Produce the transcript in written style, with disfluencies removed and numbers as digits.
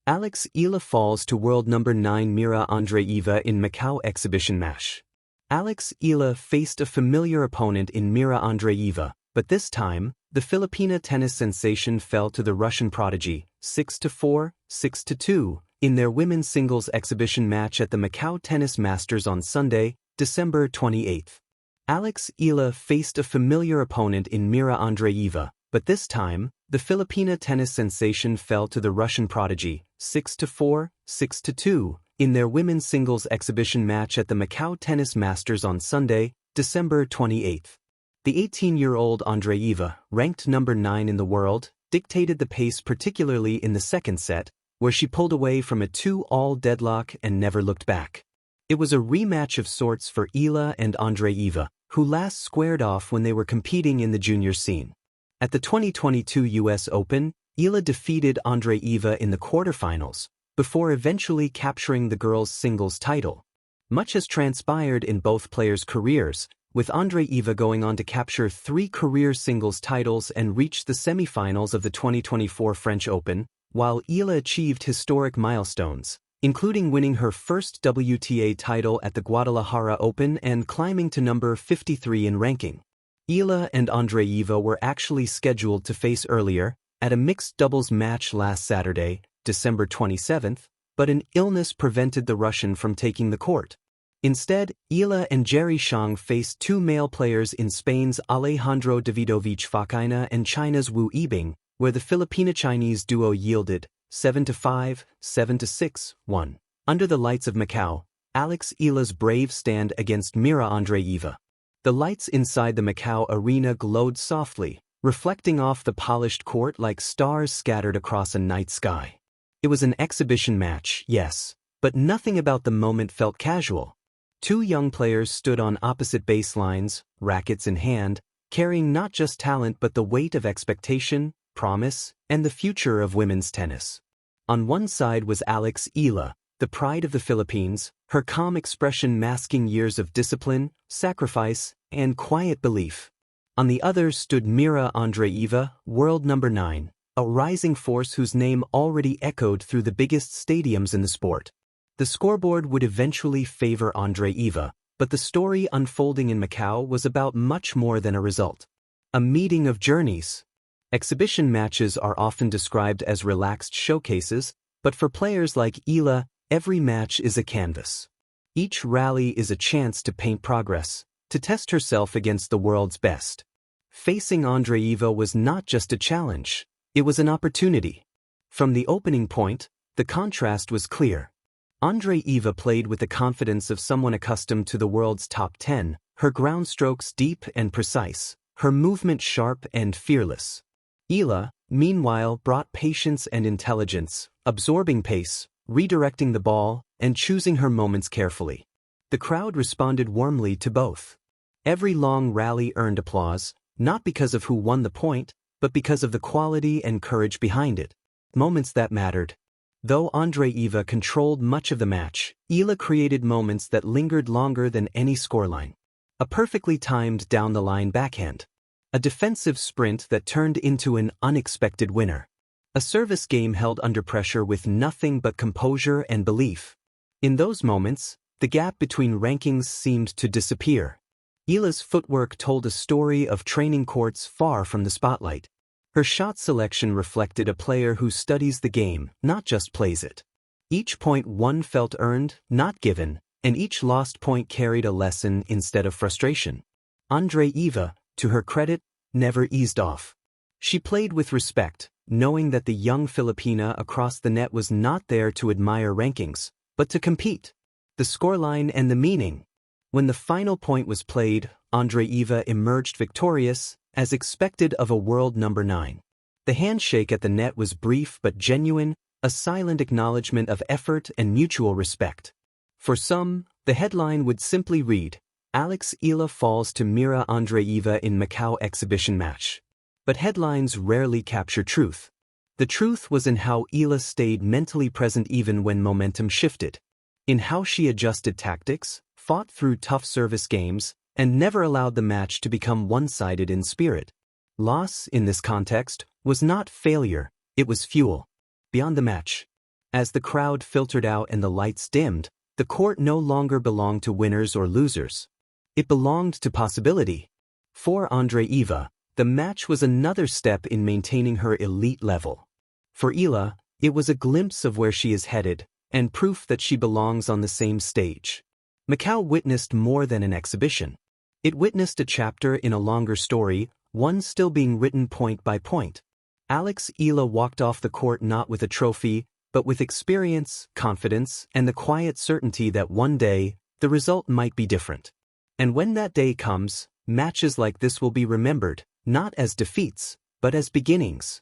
Eala falls to world number 9 Mirra Andreeva in Macau exhibition match. Eala faced a familiar opponent in Mirra Andreeva, but this time, the Filipina tennis sensation fell to the Russian prodigy, 6-4, 6-2, in their women's singles exhibition match at the Macau Tennis Masters on Sunday, December 28. Eala faced a familiar opponent in Mirra Andreeva, but this time, the Filipina tennis sensation fell to the Russian prodigy, 6-4, 6-2, in their women's singles exhibition match at the Macau Tennis Masters on Sunday, December 28. The 18-year-old Andreeva, ranked number 9 in the world, dictated the pace particularly in the second set, where she pulled away from a 2-all deadlock and never looked back. It was a rematch of sorts for Eala and Andreeva, who last squared off when they were competing in the junior scene. At the 2022 US Open, Eala defeated Andreeva in the quarterfinals, before eventually capturing the girls' singles title. Much has transpired in both players' careers, with Andreeva going on to capture 3 career singles titles and reach the semifinals of the 2024 French Open, while Eala achieved historic milestones, including winning her first WTA title at the Guadalajara Open and climbing to number 53 in ranking. Eala and Andreeva were actually scheduled to face earlier, at a mixed doubles match last Saturday, December 27, but an illness prevented the Russian from taking the court. Instead, Eala and Jerry Shang faced 2 male players in Spain's Alejandro Davidovich Fokina and China's Wu Yibing, where the Filipino-Chinese duo yielded 7-5, 7-6, 1. Under the lights of Macau, Eala's brave stand against Mirra Andreeva. The lights inside the Macau arena glowed softly, reflecting off the polished court like stars scattered across a night sky. It was an exhibition match, yes, but nothing about the moment felt casual. 2 young players stood on opposite baselines, rackets in hand, carrying not just talent but the weight of expectation, promise, and the future of women's tennis. On one side was Eala, the pride of the Philippines, her calm expression masking years of discipline, sacrifice, and quiet belief. On the other stood Mirra Andreeva, world number 9, a rising force whose name already echoed through the biggest stadiums in the sport. The scoreboard would eventually favor Andreeva, but the story unfolding in Macau was about much more than a result. A meeting of journeys. Exhibition matches are often described as relaxed showcases, but for players like Eala, every match is a canvas. Each rally is a chance to paint progress, to test herself against the world's best. Facing Andreeva was not just a challenge, it was an opportunity. From the opening point, the contrast was clear. Andreeva played with the confidence of someone accustomed to the world's top 10, her ground strokes deep and precise, her movement sharp and fearless. Eala, meanwhile, brought patience and intelligence, absorbing pace, redirecting the ball, and choosing her moments carefully. The crowd responded warmly to both. Every long rally earned applause, not because of who won the point, but because of the quality and courage behind it. Moments that mattered. Though Andreeva controlled much of the match, Eala created moments that lingered longer than any scoreline. A perfectly timed down-the-line backhand. A defensive sprint that turned into an unexpected winner. A service game held under pressure with nothing but composure and belief. In those moments, the gap between rankings seemed to disappear. Eala's footwork told a story of training courts far from the spotlight. Her shot selection reflected a player who studies the game, not just plays it. Each point won felt earned, not given, and each lost point carried a lesson instead of frustration. Andreeva, to her credit, never eased off. She played with respect, knowing that the young Filipina across the net was not there to admire rankings, but to compete. The scoreline and the meaning. When the final point was played, Andreeva emerged victorious, as expected of a world number 9. The handshake at the net was brief but genuine, a silent acknowledgement of effort and mutual respect. For some, the headline would simply read, Eala falls to Mirra Andreeva in Macau exhibition match. But headlines rarely capture truth. The truth was in how Eala stayed mentally present even when momentum shifted. In how she adjusted tactics, fought through tough service games, and never allowed the match to become one-sided in spirit. Loss, in this context, was not failure, it was fuel. Beyond the match. As the crowd filtered out and the lights dimmed, the court no longer belonged to winners or losers. It belonged to possibility. For Andreeva, the match was another step in maintaining her elite level. For Eala, it was a glimpse of where she is headed, and proof that she belongs on the same stage. Macau witnessed more than an exhibition. It witnessed a chapter in a longer story, one still being written point by point. Eala walked off the court not with a trophy, but with experience, confidence, and the quiet certainty that one day, the result might be different. And when that day comes, matches like this will be remembered, not as defeats, but as beginnings.